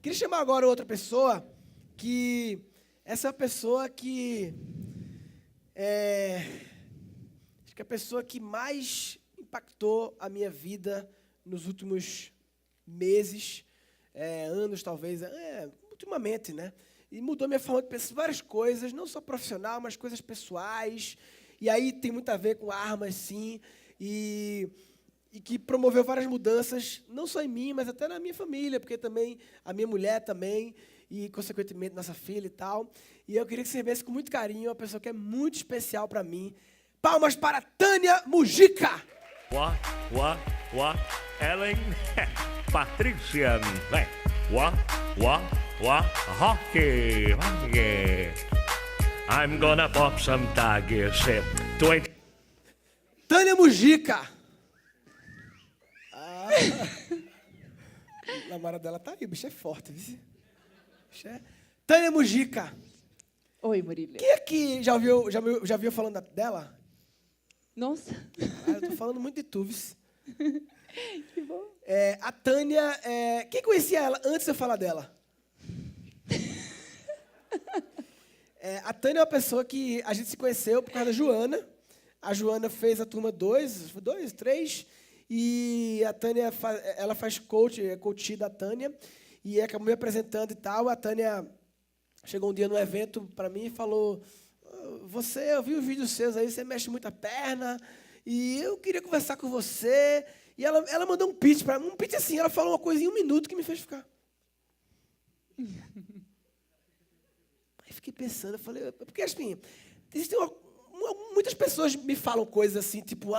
Queria chamar agora outra pessoa, que essa pessoa que acho que é a pessoa que mais impactou a minha vida nos últimos meses, anos talvez, ultimamente, né? E mudou minha forma de pensar várias coisas, não só profissional, mas coisas pessoais. E aí tem muito a ver com armas, sim, e que promoveu várias mudanças, não só em mim, mas até na minha família, porque também a minha mulher também, e, consequentemente, nossa filha e tal. E eu queria que você recebesse com muito carinho uma pessoa que é muito especial para mim. Palmas para Tânia Mujica! Ellen, Patrícia, Rocky, I'm gonna pop some tags. Tânia Mujica! A namorada dela tá aí, o bicho é forte, viu? Tânia Mujica. Oi, Murilo. Quem aqui já ouviu falando dela? Nossa. Eu tô falando muito de tu, viu? Que bom. A Tânia, quem conhecia ela antes de eu falar dela? A Tânia é uma pessoa que a gente se conheceu por causa da Joana. A Joana fez a turma 2, 3, e a Tânia, ela faz coach da Tânia, e acabou me apresentando e tal. A Tânia chegou um dia no evento para mim e falou: eu vi os vídeos seus aí, você mexe muito a perna, e eu queria conversar com você. E ela mandou um pitch para mim, assim, ela falou uma coisa em 1 minuto que me fez ficar. Aí fiquei pensando, eu falei, porque assim, existem muitas pessoas me falam coisas assim, tipo,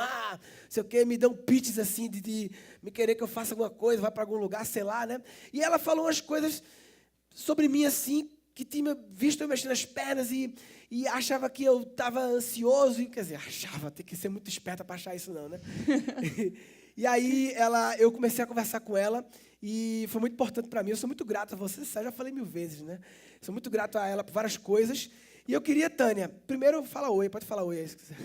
sei o quê, me dão pitches assim, de me querer que eu faça alguma coisa, vai para algum lugar, sei lá, né? E ela falou umas coisas sobre mim assim, que tinha visto eu mexendo as pernas e achava que eu estava ansioso, quer dizer, tem que ser muito esperta para achar isso não, né? E aí eu comecei a conversar com ela e foi muito importante para mim. Eu sou muito grato a você, já falei 1000 vezes, né? Sou muito grato a ela por várias coisas. E eu queria, Tânia, primeiro fala oi, pode falar oi aí se quiser.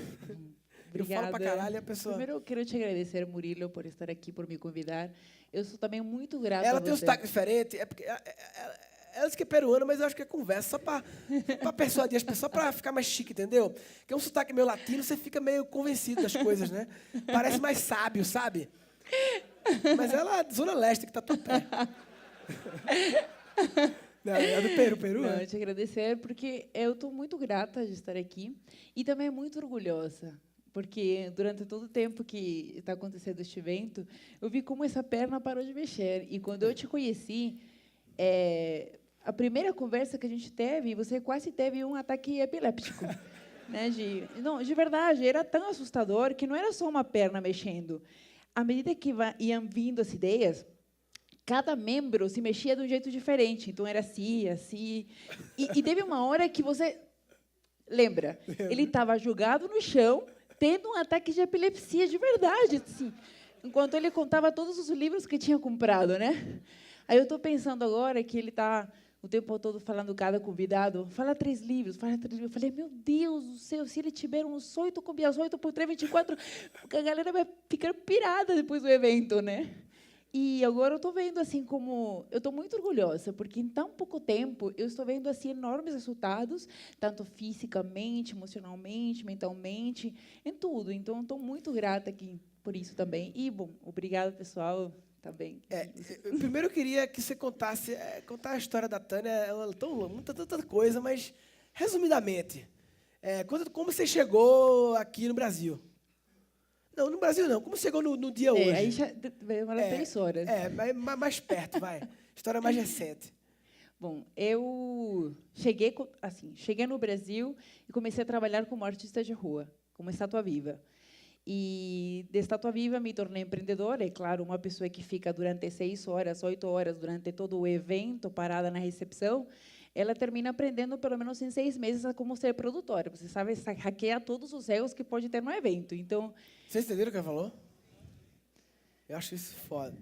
Obrigada. Eu falo para caralho a pessoa... Primeiro, eu quero te agradecer, Murilo, por estar aqui, por me convidar. Eu sou também muito grata Ela a tem um você. sotaque diferente, porque ela diz que é peruana, mas eu acho que é conversa, só para persuadir as pessoas, só para ficar mais chique, entendeu? Que é um sotaque meio latino, você fica meio convencido das coisas, né? Parece mais sábio, sabe? Mas ela é da Zona Leste, que tá tudo perto. Não, é do Peru. Não, te agradecer, porque eu estou muito grata de estar aqui e também muito orgulhosa, porque durante todo o tempo que está acontecendo este evento, eu vi como essa perna parou de mexer. E quando eu te conheci, a primeira conversa que a gente teve, você quase teve um ataque epiléptico. Né, de verdade, era tão assustador que não era só uma perna mexendo. À medida que iam vindo as ideias, cada membro se mexia de um jeito diferente. Então, era assim, assim. E teve uma hora que você... Lembra? Ele estava jogado no chão, tendo um ataque de epilepsia de verdade, assim, enquanto ele contava todos os livros que tinha comprado, né? Aí eu estou pensando agora que ele está o tempo todo falando cada convidado, fala 3 livros, fala 3 livros. Eu falei, meu Deus do céu, se ele tiver uns 8 com as 8 por 3, 24, a galera vai ficar pirada depois do evento, né? E agora eu estou vendo assim como... Eu estou muito orgulhosa, porque em tão pouco tempo eu estou vendo assim enormes resultados, tanto fisicamente, emocionalmente, mentalmente, em tudo. Então, estou muito grata aqui por isso também. E, bom, obrigada, pessoal, também. Primeiro, eu queria que você contasse... contar a história da Tânia é tanta coisa, mas, resumidamente, como você chegou aqui no Brasil? Não, no Brasil não. Como chegou no dia hoje? Aí já demora 3 horas. Mais perto, vai. História mais recente. Bom, eu cheguei no Brasil e comecei a trabalhar como artista de rua, como estátua viva. E de estátua viva me tornei empreendedora. É claro, uma pessoa que fica durante 6 horas, 8 horas, durante todo o evento, parada na recepção, ela termina aprendendo, pelo menos em 6 meses, a como ser produtora. Você sabe hackear todos os erros que pode ter no evento. Então, vocês entenderam o que ela falou? Eu acho isso foda.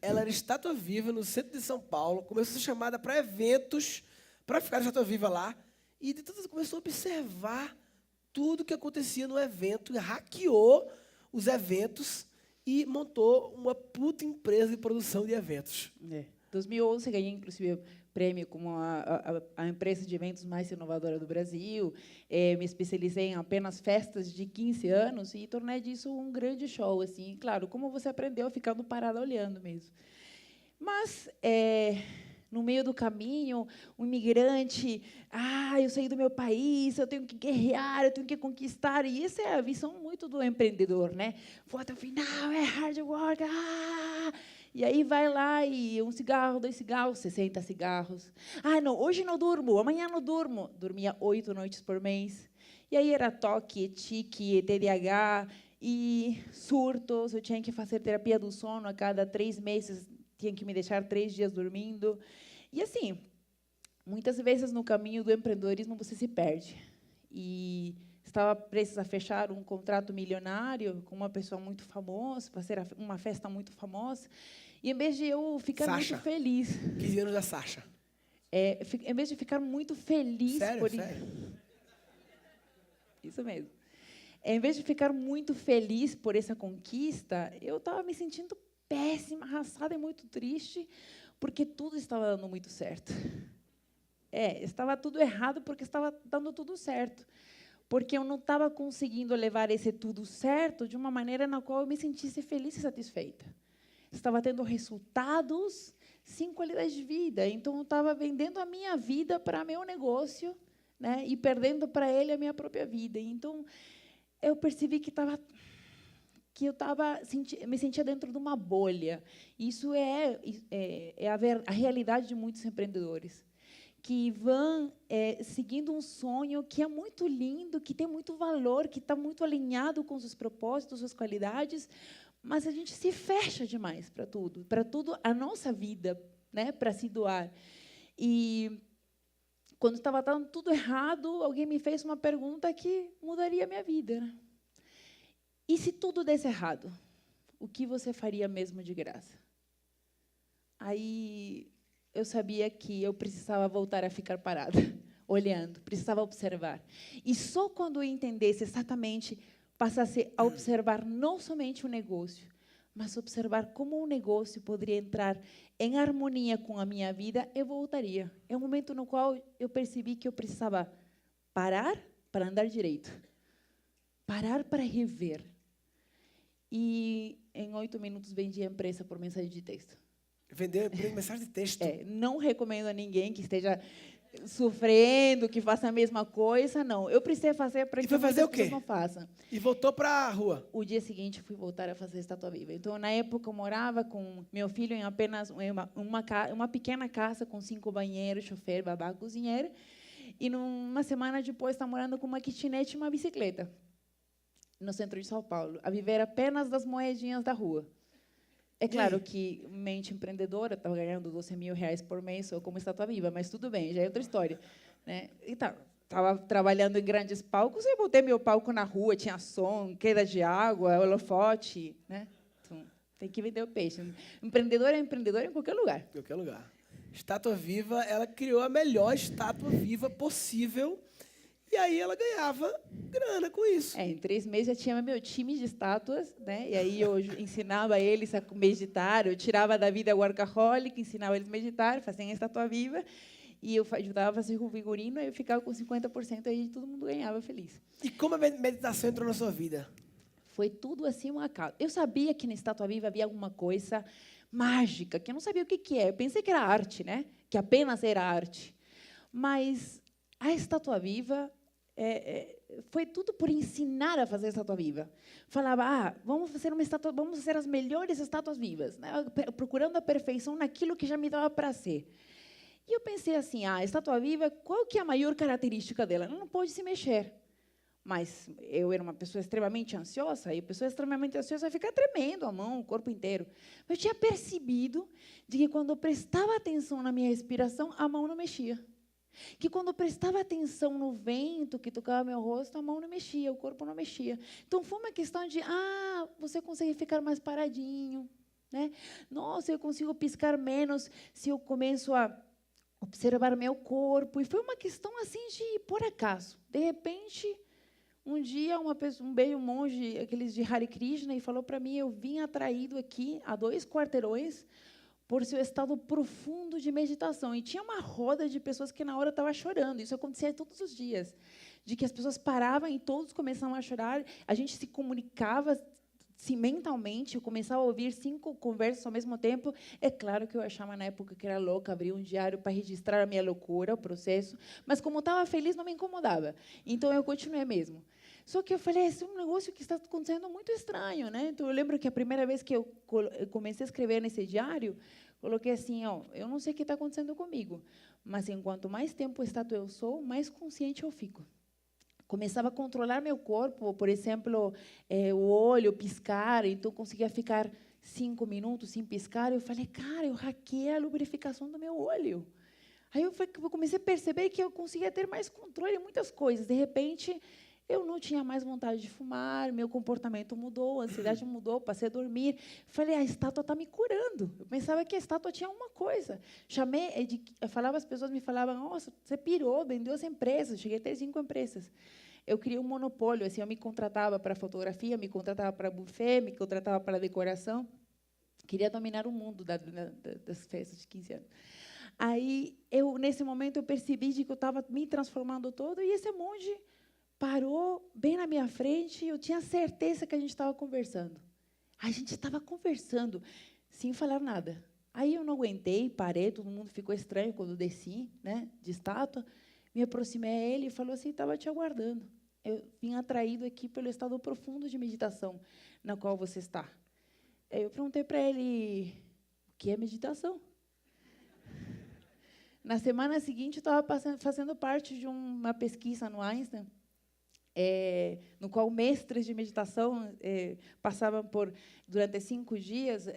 Ela era estátua viva no centro de São Paulo, começou a ser chamada para eventos, para ficar estátua viva lá, e de tudo começou a observar tudo que acontecia no evento, hackeou os eventos e montou uma puta empresa de produção de eventos. 2011, ganhei, inclusive, prêmio como a empresa de eventos mais inovadora do Brasil. Me especializei em apenas festas de 15 anos e tornei disso um grande show. Assim, claro, como você aprendeu ficando parada olhando mesmo. Mas, no meio do caminho, um imigrante, eu saí do meu país, eu tenho que guerrear, eu tenho que conquistar. E essa é a visão muito do empreendedor, né? Vou até o final, é hard work. E aí vai lá e 1 cigarro, 2 cigarros, 60 cigarros. Não, hoje não durmo, amanhã não durmo. Dormia 8 noites por mês. E aí era toque, tique, TDAH e surtos. Eu tinha que fazer terapia do sono a cada 3 meses. Tinha que me deixar 3 dias dormindo. E, assim, muitas vezes, no caminho do empreendedorismo, você se perde. E estava prestes a fechar um contrato milionário com uma pessoa muito famosa, fazer uma festa muito famosa. E, em vez de eu ficar Sasha. muito feliz... 15 anos da Sasha. Em vez de ficar muito feliz... Sério? Isso mesmo. Em vez de ficar muito feliz por essa conquista, eu estava me sentindo péssima, arrasada e muito triste, porque tudo estava dando muito certo. Estava tudo errado porque estava dando tudo certo. Porque eu não estava conseguindo levar esse tudo certo de uma maneira na qual eu me sentisse feliz e satisfeita. Estava tendo resultados sem qualidade de vida. Então, eu estava vendendo a minha vida para meu negócio, né, e perdendo para ele a minha própria vida. Então, eu percebi que eu me sentia dentro de uma bolha. Isso é a realidade de muitos empreendedores, que vão seguindo um sonho que é muito lindo, que tem muito valor, que está muito alinhado com os seus propósitos, suas qualidades, mas a gente se fecha demais para tudo a nossa vida, né, para se doar. E, quando estava dando tudo errado, alguém me fez uma pergunta que mudaria a minha vida, né? E se tudo desse errado, o que você faria mesmo de graça? Aí eu sabia que eu precisava voltar a ficar parada, olhando, precisava observar. E só quando eu entendesse exatamente, passasse a observar não somente o negócio, mas observar como o negócio poderia entrar em harmonia com a minha vida, eu voltaria. É um momento no qual eu percebi que eu precisava parar para andar direito, parar para rever. E, em 8 minutos, vendi a empresa por mensagem de texto. Vendeu mensagem de texto. Não recomendo a ninguém que esteja sofrendo, que faça a mesma coisa, não. Eu precisei fazer para que fazer o muitas quê? pessoas não façam. E voltou para a rua. O dia seguinte, fui voltar a fazer estátua viva. Então, na época, eu morava com meu filho em apenas uma pequena casa com 5 banheiros, chofer, babá, cozinheira. E, uma semana depois, estava morando com uma kitnet e uma bicicleta, no centro de São Paulo, a viver apenas das moedinhas da rua. É claro que, mente empreendedora, estava ganhando R$12.000 por mês só como estátua viva, mas tudo bem, já é outra história, né? Estava trabalhando em grandes palcos, e botei meu palco na rua, tinha som, queda de água, holofote, né? Então, tem que vender o peixe. Empreendedor é empreendedor em qualquer lugar. Em qualquer lugar. Estátua Viva, ela criou a melhor estátua viva possível. E aí ela ganhava grana com isso. Em 3 meses, já tinha meu time de estátuas, né? E aí eu ensinava eles a meditar, eu tirava da vida workaholic, ensinava eles a meditar, faziam a estátua viva, e eu ajudava a fazer com figurino, aí eu ficava com 50%, aí todo mundo ganhava feliz. E como a meditação entrou na sua vida? Foi tudo assim um acaso. Eu sabia que na estátua viva havia alguma coisa mágica, que eu não sabia o que é. Eu pensei que era arte, né? Que apenas era arte. Mas a estátua viva foi tudo por ensinar a fazer a estátua viva. Falava, vamos fazer uma estátua, vamos fazer as melhores estátuas vivas, né? Procurando a perfeição naquilo que já me dava prazer. E eu pensei assim, a estátua viva, qual que é a maior característica dela? Ela não pode se mexer. Mas eu era uma pessoa extremamente ansiosa, e a pessoa extremamente ansiosa fica tremendo a mão, o corpo inteiro. Mas eu tinha percebido de que, quando eu prestava atenção na minha respiração, a mão não mexia. Que, quando eu prestava atenção no vento que tocava meu rosto, a mão não mexia, o corpo não mexia. Então, foi uma questão de, você consegue ficar mais paradinho, né? Nossa, eu consigo piscar menos se eu começo a observar meu corpo. E foi uma questão assim de por acaso. De repente, um dia, um monge, aqueles de Hare Krishna, e falou para mim, eu vim atraído aqui, a 2 quarteirões, por seu estado profundo de meditação. E tinha uma roda de pessoas que, na hora, estavam chorando. Isso acontecia todos os dias. De que as pessoas paravam e todos começavam a chorar. A gente se comunicava mentalmente, eu começava a ouvir 5 conversas ao mesmo tempo. É claro que eu achava, na época, que era louca, abrir um diário para registrar a minha loucura, o processo. Mas, como estava feliz, não me incomodava. Então, eu continuei mesmo. Só que eu falei, esse é um negócio que está acontecendo muito estranho, né? Então, eu lembro que a primeira vez que eu comecei a escrever nesse diário, coloquei assim, ó, eu não sei o que está acontecendo comigo, mas, enquanto mais tempo estátua eu sou, mais consciente eu fico. Começava a controlar meu corpo, por exemplo, o olho, piscar, então conseguia ficar 5 minutos sem piscar. Eu falei, cara, eu hackeei a lubrificação do meu olho. Aí eu comecei a perceber que eu conseguia ter mais controle em muitas coisas. De repente, eu não tinha mais vontade de fumar, meu comportamento mudou, a ansiedade mudou, passei a dormir. Falei, a estátua está me curando. Eu pensava que a estátua tinha uma coisa. Eu falava, as pessoas me falavam, nossa, você pirou, vendeu as empresas, cheguei a ter 5 empresas. Eu criei um monopólio, assim, eu me contratava para fotografia, me contratava para buffet, me contratava para decoração. Queria dominar o mundo das festas de 15 anos. Aí, nesse momento, eu percebi que eu estava me transformando todo, e esse monge parou bem na minha frente e eu tinha certeza que a gente estava conversando. A gente estava conversando, sem falar nada. Aí eu não aguentei, parei, todo mundo ficou estranho quando eu desci, né, de estátua. Me aproximei a ele e falou assim, estava te aguardando. Eu vim atraído aqui pelo estado profundo de meditação na qual você está. Aí eu perguntei para ele, o que é meditação? Na semana seguinte, eu estava fazendo parte de uma pesquisa no Einstein, no qual mestres de meditação passavam durante 5 dias,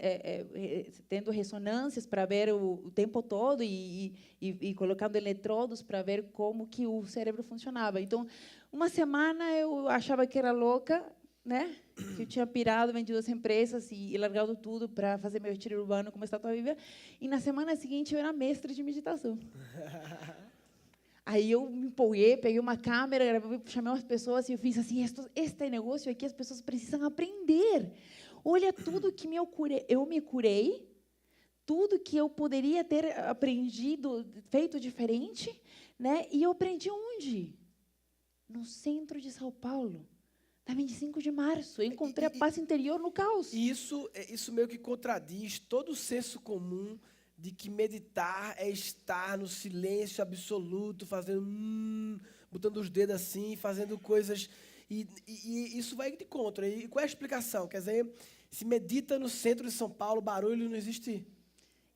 tendo ressonâncias para ver o tempo todo e colocando eletrodos para ver como que o cérebro funcionava. Então, uma semana eu achava que era louca, né? Que eu tinha pirado, vendido as empresas e largado tudo para fazer meu retiro urbano como estátua viva. E, na semana seguinte, eu era mestre de meditação. Aí eu me empolguei, peguei uma câmera, chamei umas pessoas e eu fiz assim, este negócio aqui as pessoas precisam aprender. Olha tudo que eu me curei, tudo que eu poderia ter aprendido, feito diferente, né? E eu aprendi onde? No centro de São Paulo, na 25 de março. Eu encontrei a paz interior no caos. Isso meio que contradiz todo o senso comum de que meditar é estar no silêncio absoluto, fazendo botando os dedos assim, fazendo coisas, e isso vai de contra. E qual é a explicação? Quer dizer, se medita no centro de São Paulo, barulho não existe?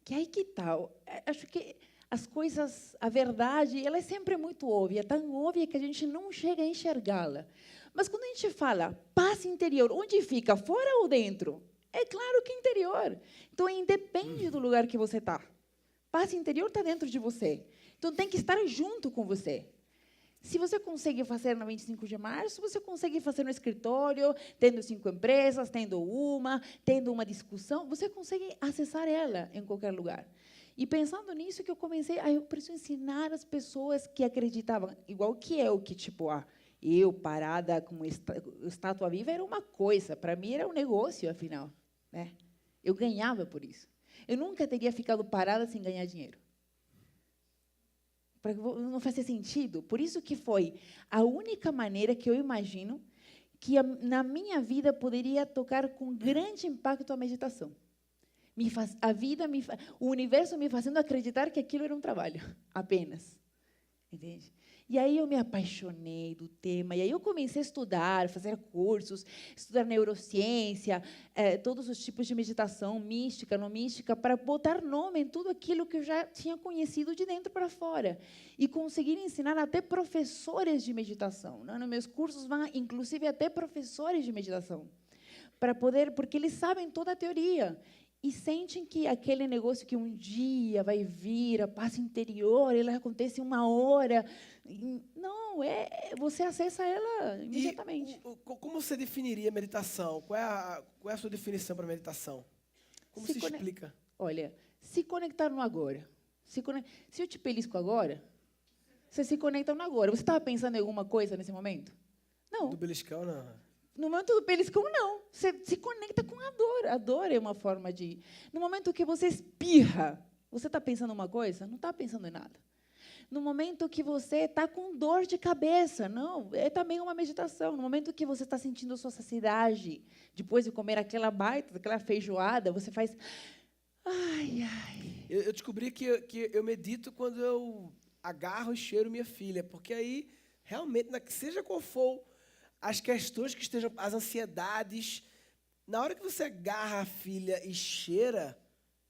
Que aí que tal? Acho que as coisas, a verdade, ela é sempre muito óbvia, tão óbvia que a gente não chega a enxergá-la. Mas quando a gente fala paz interior, onde fica? Fora ou dentro? É claro que é interior. Então, independe do lugar que você está. Paz interior está dentro de você. Então, tem que estar junto com você. Se você consegue fazer na 25 de março, você consegue fazer no escritório, tendo 5 empresas, tendo uma discussão, você consegue acessar ela em qualquer lugar. E pensando nisso que eu comecei, eu preciso ensinar as pessoas que acreditavam, igual que eu, que tipo, eu parada com estátua viva era uma coisa, para mim era um negócio, afinal. Né? Eu ganhava por isso. Eu nunca teria ficado parada sem ganhar dinheiro. Não fazia sentido. Por isso que foi a única maneira que eu imagino que na minha vida poderia tocar com grande impacto a meditação. O universo me fazendo acreditar que aquilo era um trabalho, apenas. Entende? E aí eu me apaixonei do tema, e aí eu comecei a estudar, fazer cursos, estudar neurociência, todos os tipos de meditação, mística, não mística, para botar nome em tudo aquilo que eu já tinha conhecido de dentro para fora. E conseguir ensinar até professores de meditação. Né? Nos meus cursos vão, inclusive, até professores de meditação. Porque eles sabem toda a teoria. E sentem que aquele negócio que um dia vai vir, a paz interior, ela acontece em 1 hora. Não, você acessa ela imediatamente. Como você definiria meditação? Qual é a sua definição para meditação? Como se explica? Olha, se conectar no agora. Se eu te belisco agora, você se conecta no agora. Você estava pensando em alguma coisa nesse momento? Não. Do beliscão, não. No momento do beliscão, não. Você se conecta com a dor. A dor é uma forma de... No momento que você espirra, você está pensando uma coisa? Não está pensando em nada. No momento que você está com dor de cabeça, não, é também uma meditação. No momento que você está sentindo sua saciedade, depois de comer aquela baita, aquela feijoada, você faz... Ai, ai. Eu descobri que eu medito quando eu agarro e cheiro minha filha, porque aí, realmente, seja qual for as questões que estejam, as ansiedades, na hora que você agarra a filha e cheira,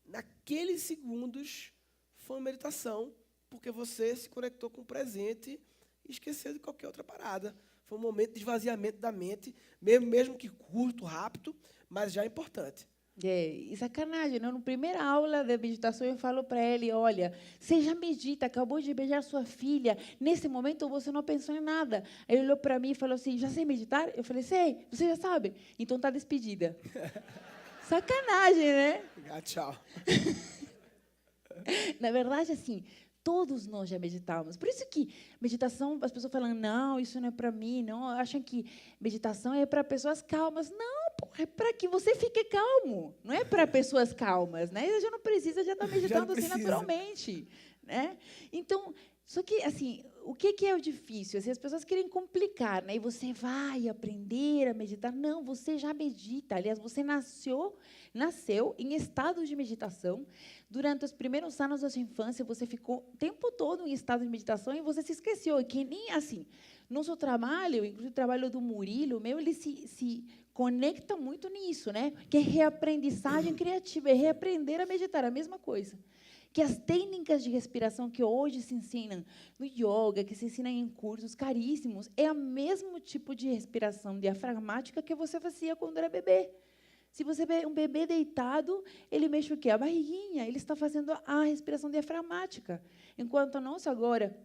naqueles segundos foi uma meditação, porque você se conectou com o presente e esqueceu de qualquer outra parada. Foi um momento de esvaziamento da mente, mesmo que curto, rápido, mas já importante. E sacanagem, não? Na primeira aula de meditação, eu falo para ele, olha, você já medita, acabou de beijar sua filha, nesse momento você não pensou em nada. Ele olhou para mim e falou assim, já sei meditar? Eu falei, sei, você já sabe? Então está despedida. Sacanagem, né? Tchau. Na verdade, assim, todos nós já meditamos. Por isso que meditação, as pessoas falam, não, isso não é para mim, não, acham que meditação é para pessoas calmas. Não, pô, é para que você fique calmo, não é para pessoas calmas, né? Você já não precisa, já está meditando assim naturalmente, né? Então, só que, assim, o que é o difícil? Assim, as pessoas querem complicar, né? E você vai aprender a meditar. Não, você já medita. Aliás, você nasceu em estado de meditação. Durante os primeiros anos da sua infância, você ficou o tempo todo em estado de meditação e você se esqueceu. E que nem assim. Nosso trabalho, inclusive o trabalho do Murilo, ele se conecta muito nisso, né? Que é reaprendizagem criativa, é reaprender a meditar, a mesma coisa. Que as técnicas de respiração que hoje se ensinam no yoga, que se ensinam em cursos caríssimos, é o mesmo tipo de respiração diafragmática que você fazia quando era bebê. Se você vê um bebê deitado, ele mexe o quê? A barriguinha, ele está fazendo a respiração diafragmática. Enquanto nós agora,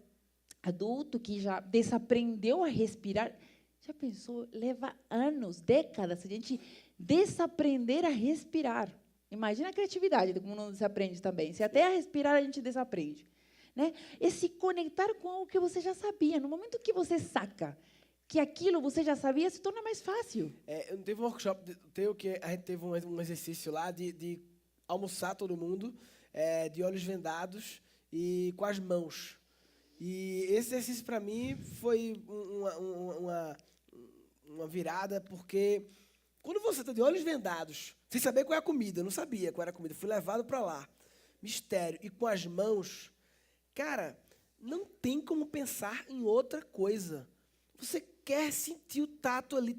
adulto que já desaprendeu a respirar, já pensou, leva anos, décadas, a gente desaprender a respirar. Imagina a criatividade, de como não desaprende também. Se até a respirar a gente desaprende. Né? E se conectar com algo que você já sabia. No momento que você saca que aquilo você já sabia, se torna mais fácil. Teve um workshop que a gente teve um exercício lá de almoçar todo mundo, de olhos vendados e com as mãos. E esse exercício, para mim, foi uma virada, porque quando você está de olhos vendados, sem saber qual é a comida, eu não sabia qual era a comida, fui levado para lá, mistério, e com as mãos, cara, não tem como pensar em outra coisa. Você quer sentir o tato ali,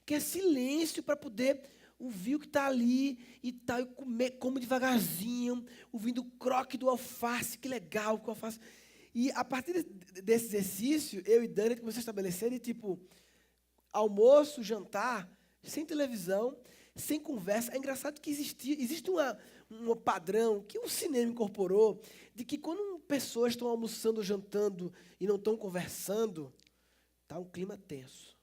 quer silêncio para poder ouvir o que está ali e tal, e come devagarzinho, ouvindo o croque do alface, que legal com o alface. E a partir desse exercício, eu e Dani começamos a estabelecer, almoço, jantar, sem televisão, sem conversa. É engraçado que existe um padrão que o cinema incorporou, de que quando pessoas estão almoçando, jantando e não estão conversando, está um clima tenso.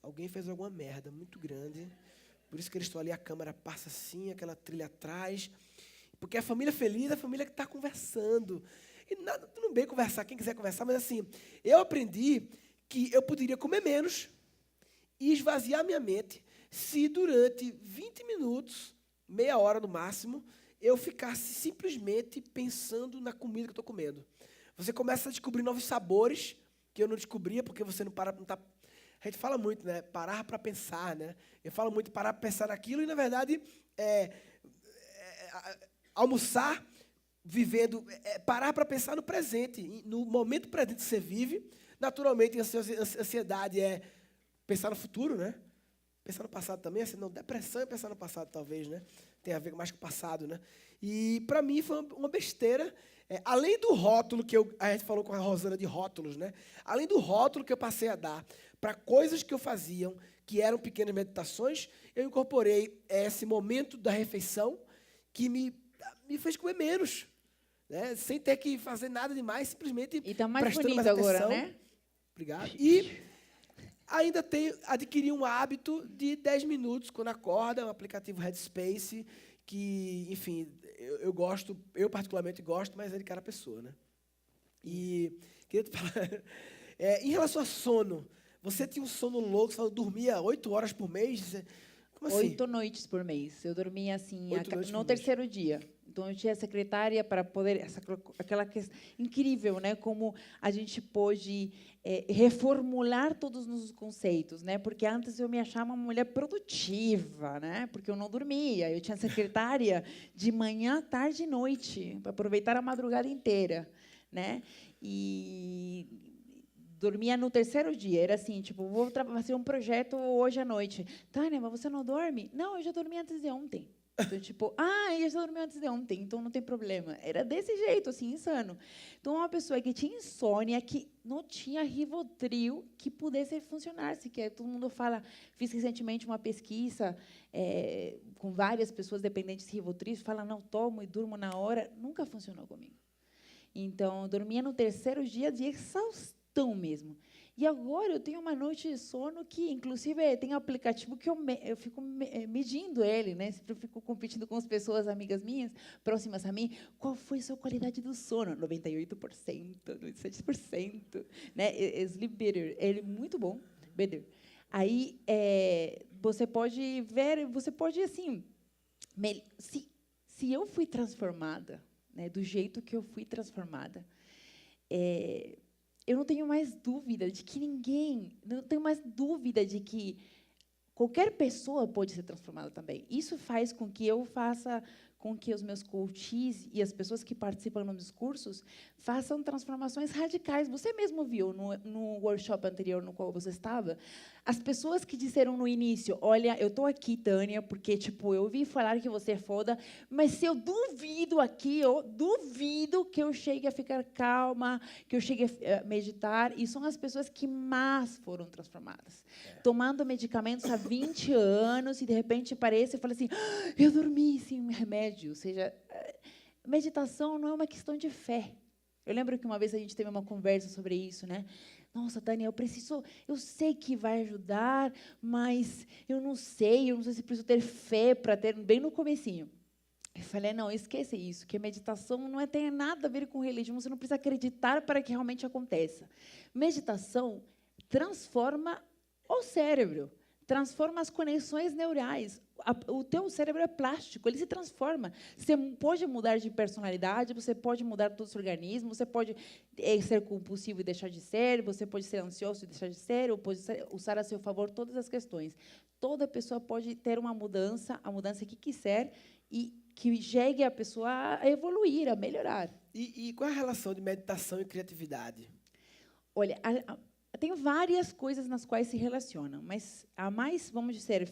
Alguém fez alguma merda muito grande, por isso que eles estão ali, a câmera passa assim, aquela trilha atrás, porque a família feliz é a família que está conversando. E nada, tudo bem conversar, quem quiser conversar, mas assim, eu aprendi que eu poderia comer menos e esvaziar minha mente se durante 20 minutos, meia hora no máximo, eu ficasse simplesmente pensando na comida que eu estou comendo. Você começa a descobrir novos sabores que eu não descobria, porque você não para... A gente fala muito, né? Parar para pensar, né? Eu falo muito parar para pensar naquilo e, na verdade, almoçar vivendo... parar para pensar no presente, no momento presente que você vive. Naturalmente, a ansiedade é pensar no futuro, né? Pensar no passado também, assim, não, depressão é pensar no passado, talvez, né? Tem a ver mais com o passado, né? E, para mim, foi uma besteira. Além do rótulo que a gente falou com a Rosana de rótulos, né? Além do rótulo que eu passei a dar para coisas que eu fazia, que eram pequenas meditações, eu incorporei esse momento da refeição que me fez comer menos, né? Sem ter que fazer nada demais, simplesmente e tá mais prestando bonito mais atenção. Agora, né? Obrigado. E ainda adquiri um hábito de 10 minutos quando acorda, um aplicativo Headspace, que, enfim, eu gosto, eu particularmente gosto, mas é de cada pessoa, né? E queria te falar, em relação a sono, Você tinha um sono louco, você dormia 8 horas por mês? Como assim? 8 noites por mês. Eu dormia assim 8 noites no por mês. terceiro dia. Então eu tinha secretária para poder aquela questão incrível, né? Como a gente pôde reformular todos os conceitos, né? Porque antes eu me achava uma mulher produtiva, né? Porque eu não dormia. Eu tinha secretária de manhã, tarde e noite para aproveitar a madrugada inteira, né? E dormia no terceiro dia. Era assim, tipo, vou fazer um projeto hoje à noite. Tânia, mas você não dorme? Não, eu já dormi antes de ontem. Então, tipo, eu já dormi antes de ontem, então não tem problema. Era desse jeito, assim, insano. Então, uma pessoa que tinha insônia, que não tinha Rivotril que pudesse funcionar. Sequer todo mundo fala. Fiz recentemente uma pesquisa com várias pessoas dependentes de Rivotril, fala, não tomo e durmo na hora. Nunca funcionou comigo. Então, eu dormia no terceiro dia de exaustão mesmo. E agora eu tenho uma noite de sono que, inclusive, tem um aplicativo que eu fico medindo ele, né? Sempre eu fico competindo com as pessoas, amigas minhas, próximas a mim. Qual foi a sua qualidade do sono? 98%, 97%. Né? Sleep Better. Ele é muito bom. Better. Aí, você pode ver, você pode, assim... Se eu fui transformada, né, do jeito que eu fui transformada, eu não tenho mais dúvida de que não tenho mais dúvida de que qualquer pessoa pode ser transformada também. Isso faz com que eu faça com que os meus coaches e as pessoas que participam nos meus cursos façam transformações radicais. Você mesmo viu no workshop anterior no qual você estava, as pessoas que disseram no início, olha, eu estou aqui, Tânia, porque tipo, eu ouvi falar que você é foda, mas se eu duvido aqui, eu duvido que eu chegue a ficar calma, que eu chegue a meditar, e são as pessoas que mais foram transformadas. Tomando medicamentos há 20 anos, e de repente aparece e fala assim, eu dormi sem um remédio. Ou seja, meditação não é uma questão de fé. Eu lembro que uma vez a gente teve uma conversa sobre isso, né? Nossa, Tânia, eu sei que vai ajudar, mas eu não sei se preciso ter fé para ter, bem no comecinho. Eu falei, não, esqueça isso, que a meditação não tem nada a ver com religião, você não precisa acreditar para que realmente aconteça. Meditação transforma o cérebro, transforma as conexões neurais. O teu cérebro é plástico, ele se transforma. Você pode mudar de personalidade, você pode mudar todo o seu organismo, você pode ser compulsivo e deixar de ser, você pode ser ansioso e deixar de ser, ou pode usar a seu favor todas as questões. Toda pessoa pode ter uma mudança, a mudança que quiser, e que chegue a pessoa a evoluir, a melhorar. E qual é a relação de meditação e criatividade? Olha, tem várias coisas nas quais se relacionam, mas a mais, vamos dizer,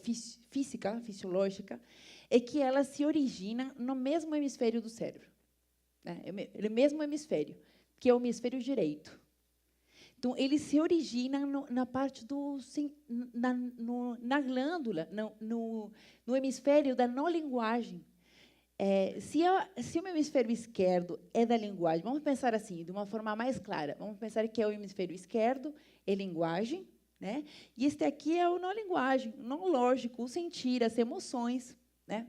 física, fisiológica, é que ela se origina no mesmo hemisfério do cérebro. Né? É o mesmo hemisfério, que é o hemisfério direito. Então, ele se origina na parte na glândula, no hemisfério da não linguagem. Se o meu hemisfério esquerdo é da linguagem, vamos pensar assim, de uma forma mais clara. Vamos pensar que é o hemisfério esquerdo, é linguagem, né? E este aqui é o não linguagem, o não lógico, o sentir, as emoções, né?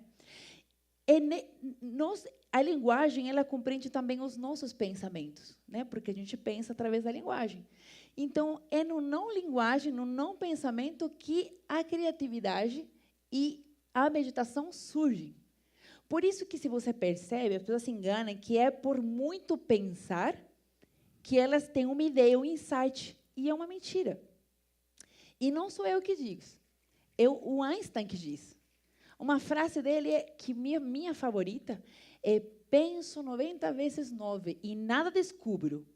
A linguagem, ela compreende também os nossos pensamentos, né? Porque a gente pensa através da linguagem. Então, é no não linguagem, no não pensamento, que a criatividade e a meditação surgem. Por isso que, se você percebe, as pessoas se enganam que é por muito pensar que elas têm uma ideia, um insight, e é uma mentira. E não sou eu que digo, o Einstein que diz. Uma frase dele, que minha favorita, é: penso 90 vezes 9 e nada descubro.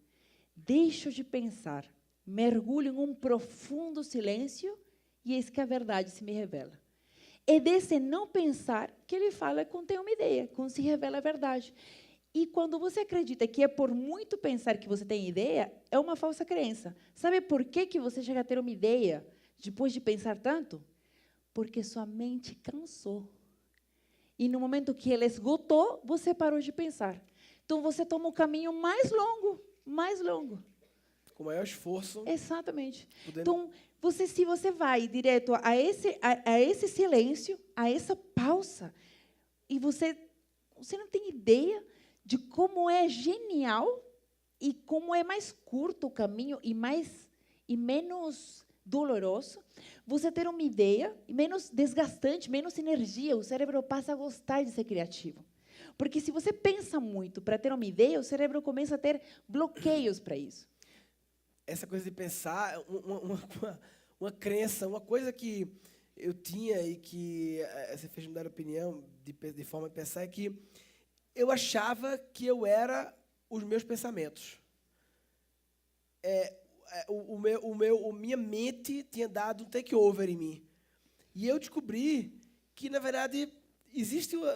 Deixo de pensar, mergulho em um profundo silêncio e eis que a verdade se me revela. É desse não pensar que ele fala quando tem uma ideia, quando se revela a verdade. E quando você acredita que é por muito pensar que você tem ideia, é uma falsa crença. Sabe por que você chega a ter uma ideia depois de pensar tanto? Porque sua mente cansou. E no momento que ela esgotou, você parou de pensar. Então, você toma um caminho mais longo, mais longo. Com maior esforço. Exatamente. Então, se você vai direto a esse silêncio, a essa pausa, e você não tem ideia de como é genial e como é mais curto o caminho e menos doloroso, você ter uma ideia menos desgastante, menos energia, o cérebro passa a gostar de ser criativo. Porque se você pensa muito para ter uma ideia, o cérebro começa a ter bloqueios para isso. Essa coisa de pensar, uma crença, uma coisa que eu tinha e que você fez mudar de opinião, de forma de pensar, é que eu achava que eu era os meus pensamentos. Minha mente tinha dado um takeover em mim. E eu descobri que, na verdade,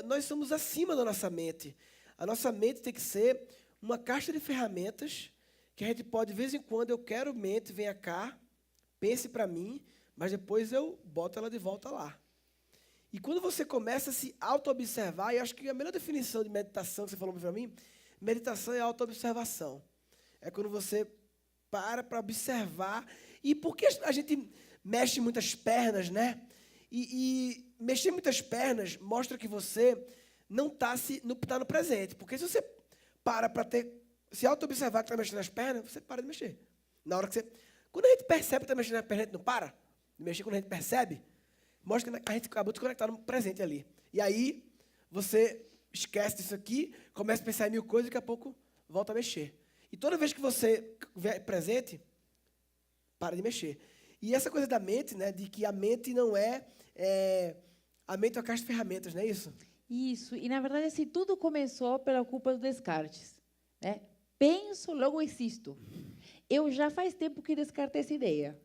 nós somos acima da nossa mente. A nossa mente tem que ser uma caixa de ferramentas que a gente pode, de vez em quando, eu quero mente, venha cá, pense para mim, mas depois eu boto ela de volta lá. E quando você começa a se auto-observar, e acho que a melhor definição de meditação que você falou para mim, meditação é auto-observação. É quando você para observar. E por que a gente mexe muitas pernas, né? E mexer muitas pernas mostra que você não está no presente. Porque se você para se auto-observar que está mexendo as pernas, você para de mexer. Na hora que você... Quando a gente percebe que está mexendo as pernas, a gente não para de mexer. Quando a gente percebe, mostra que a gente acabou de conectar no presente ali. E aí, você esquece disso aqui, começa a pensar em 1000 coisas e daqui a pouco volta a mexer. E toda vez que você vê presente, para de mexer. E essa coisa da mente, né, de que a mente não a mente é uma caixa de ferramentas, não é isso? Isso. E, na verdade, assim, tudo começou pela culpa do Descartes. Né? Penso, logo existo. Eu já faz tempo que descartei essa ideia.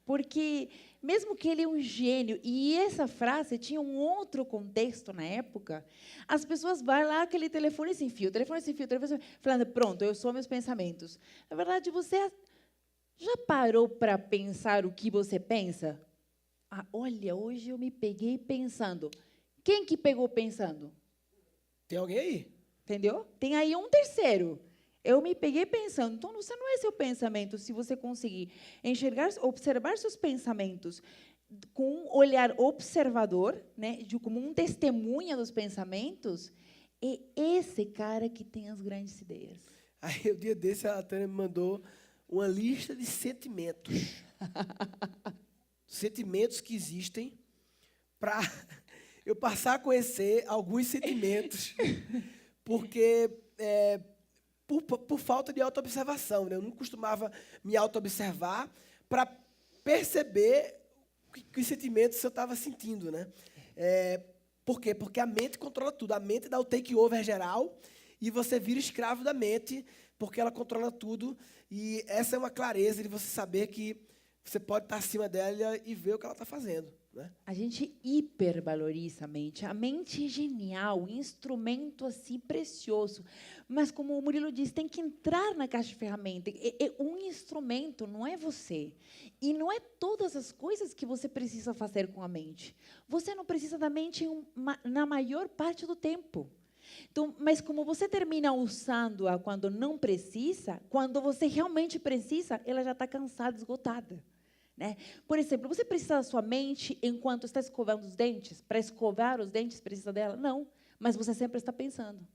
Porque, mesmo que ele é um gênio, e essa frase tinha um outro contexto na época, as pessoas vão lá, aquele telefone sem fio, falando, pronto, eu sou meus pensamentos. Na verdade, você já parou para pensar o que você pensa? Ah, olha, hoje eu me peguei pensando. Quem que pegou pensando? Tem alguém aí? Entendeu? Tem aí um terceiro. Eu me peguei pensando. Então, você não é seu pensamento. Se você conseguir observar seus pensamentos com um olhar observador, né, como um testemunha dos pensamentos, é esse cara que tem as grandes ideias. Aí, o dia desse, a Tânia me mandou uma lista de sentimentos. Sentimentos que existem para eu passar a conhecer alguns sentimentos. Porque... Por falta de autoobservação, né? Eu não costumava me autoobservar para perceber que sentimentos eu estava sentindo, né? Por quê? Porque a mente controla tudo. A mente dá o take-over geral e você vira escravo da mente porque ela controla tudo. E essa é uma clareza de você saber que você pode estar acima dela e ver o que ela está fazendo. Né? A gente hipervaloriza a mente. A mente é genial, um instrumento assim precioso. Mas, como o Murilo disse, tem que entrar na caixa de ferramentas. É um instrumento, não é você. E não é todas as coisas que você precisa fazer com a mente. Você não precisa da mente na maior parte do tempo. Então, mas como você termina usando-a quando não precisa, quando você realmente precisa, ela já está cansada, esgotada. Né? Por exemplo, você precisa da sua mente enquanto está escovando os dentes? Para escovar os dentes, precisa dela? Não, mas você sempre está pensando.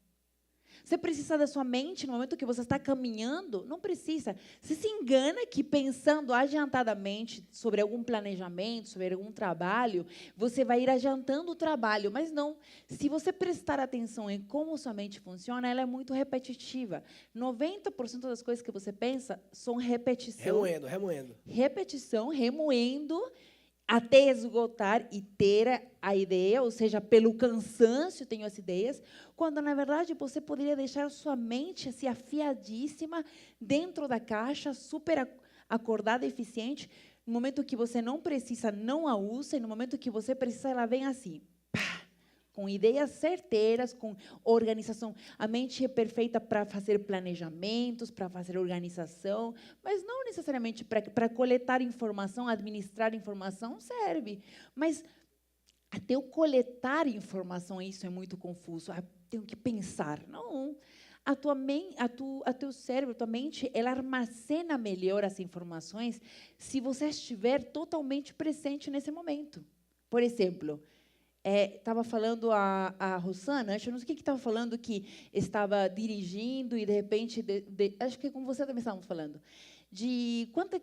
Você precisa da sua mente no momento que você está caminhando? Não precisa. Você se engana que pensando adiantadamente sobre algum planejamento, sobre algum trabalho, você vai ir adiantando o trabalho. Mas não. Se você prestar atenção em como sua mente funciona, ela é muito repetitiva. 90% das coisas que você pensa são repetição. Remoendo. Repetição, remoendo, até esgotar e ter a ideia, ou seja, pelo cansaço tenho as ideias, quando, na verdade, você poderia deixar sua mente assim, afiadíssima dentro da caixa, super acordada, eficiente. No momento que você não precisa, não a usa, e no momento que você precisa, ela vem assim, pá, com ideias certeiras, com organização. A mente é perfeita para fazer planejamentos, para fazer organização, mas não necessariamente para coletar informação, administrar informação, serve. Mas até o coletar informação, isso é muito confuso. Tenho que pensar. Não. Teu cérebro, a tua mente, ela armazena melhor as informações se você estiver totalmente presente nesse momento. Por exemplo, estava falando a Rosana, acho, não sei o que estava falando, que estava dirigindo e, de repente, acho que como você também estava falando,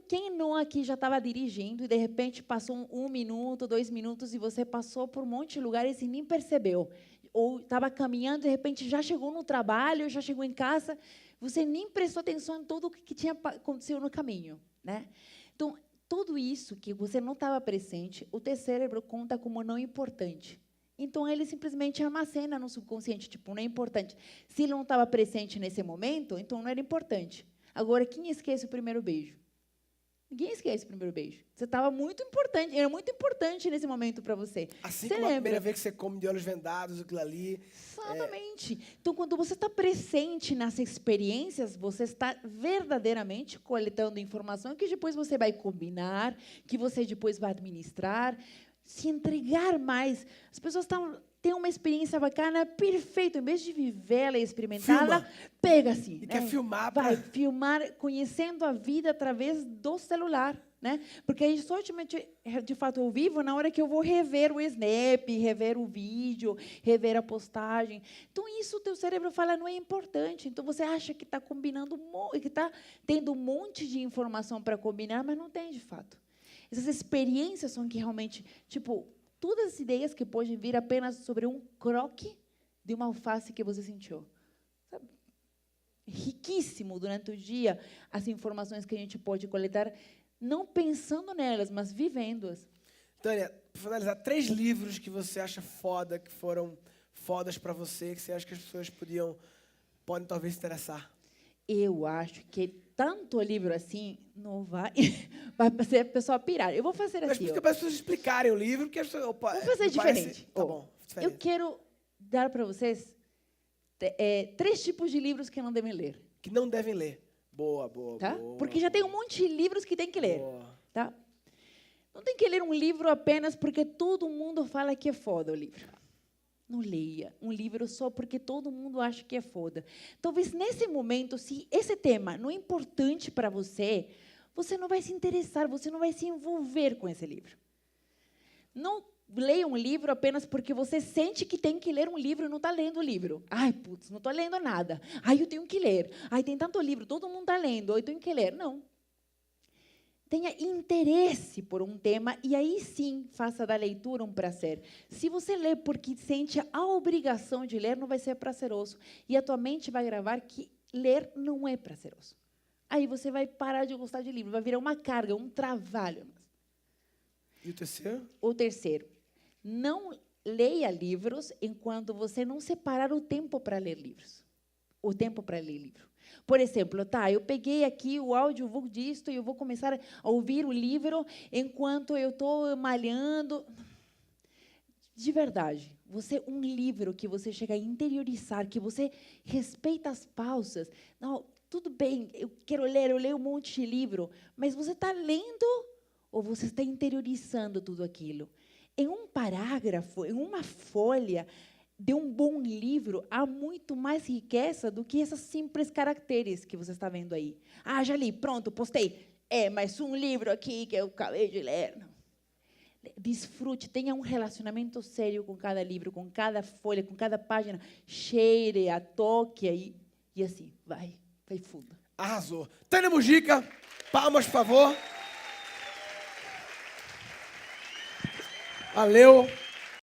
Quem não aqui já estava dirigindo e, de repente, passou 1 minuto, 2 minutos e você passou por um monte de lugares e nem percebeu. Ou estava caminhando, de repente, já chegou no trabalho, já chegou em casa, você nem prestou atenção em tudo o que tinha acontecido no caminho, né? Então, tudo isso que você não estava presente, o teu cérebro conta como não importante. Então, ele simplesmente armazena no subconsciente, tipo, não é importante. Se ele não estava presente nesse momento, então não era importante. Agora, quem esquece o primeiro beijo? Ninguém esquece o primeiro beijo. Você estava muito importante, era muito importante nesse momento para você. Assim Você como a lembra? primeira vez que você come de olhos vendados, aquilo ali. Exatamente. Então, quando você está presente nas experiências, você está verdadeiramente coletando informação que depois você vai combinar, que você depois vai administrar, se entregar mais. As pessoas têm uma experiência bacana, perfeito. Em vez de vivê-la e experimentá-la, pega assim. E quer filmar Vai pra... filmar, conhecendo a vida através do celular. Né? Porque aí somente, de fato, eu vivo na hora que eu vou rever o Snap, rever o vídeo, rever a postagem. Então, isso o teu cérebro fala não é importante. Então, você acha que está combinando, que está tendo um monte de informação para combinar, mas não tem, de fato. Essas experiências são que realmente, tipo, todas as ideias que podem vir apenas sobre um croque de uma alface que você sentiu. Sabe? Riquíssimo durante o dia as informações que a gente pode coletar, não pensando nelas, mas vivendo-as. Tânia, para finalizar, 3 livros que você acha foda, que foram fodas para você, que você acha que as pessoas podem talvez se interessar. Eu acho que tanto livro assim não vai fazer a pessoa pirar. Eu vou fazer Mas assim. para as pessoas explicarem o livro, porque as pessoas... Opa, Vou fazer diferente. Tá bom, diferente. Eu quero dar para vocês 3 tipos de livros que não devem ler. Que não devem ler. Boa, boa, Tá? boa. Porque já tem um monte de livros que tem que ler. Boa. Tá? Não tem que ler um livro apenas porque todo mundo fala que é foda o livro. Não leia um livro só porque todo mundo acha que é foda. Talvez nesse momento, se esse tema não é importante para você, você não vai se interessar, você não vai se envolver com esse livro. Não leia um livro apenas porque você sente que tem que ler um livro e não está lendo o livro. Ai, putz, não estou lendo nada. Ai, eu tenho que ler. Ai, tem tanto livro, todo mundo está lendo, eu tenho que ler. Não. Tenha interesse por um tema e aí sim faça da leitura um prazer. Se você lê porque sente a obrigação de ler, não vai ser prazeroso. E a tua mente vai gravar que ler não é prazeroso. Aí você vai parar de gostar de livro, vai virar uma carga, um trabalho. E o terceiro? O terceiro, não leia livros enquanto você não separar o tempo para ler livros. O tempo para ler livro. Por exemplo, tá, eu peguei aqui o audiobook disto e eu vou começar a ouvir o livro enquanto eu estou malhando. De verdade, um livro que você chega a interiorizar, que você respeita as pausas. Não, tudo bem, eu leio um monte de livro, mas você está lendo ou você está interiorizando tudo aquilo? Em um parágrafo, em uma folha de um bom livro, há muito mais riqueza do que esses simples caracteres que você está vendo aí. Ah, já li, pronto, postei. Mais um livro aqui que eu acabei de ler. Não. Desfrute, tenha um relacionamento sério com cada livro, com cada folha, com cada página. Cheire, toque e assim, vai fundo. Arrasou. Tânia Mujica, palmas, por favor. Valeu.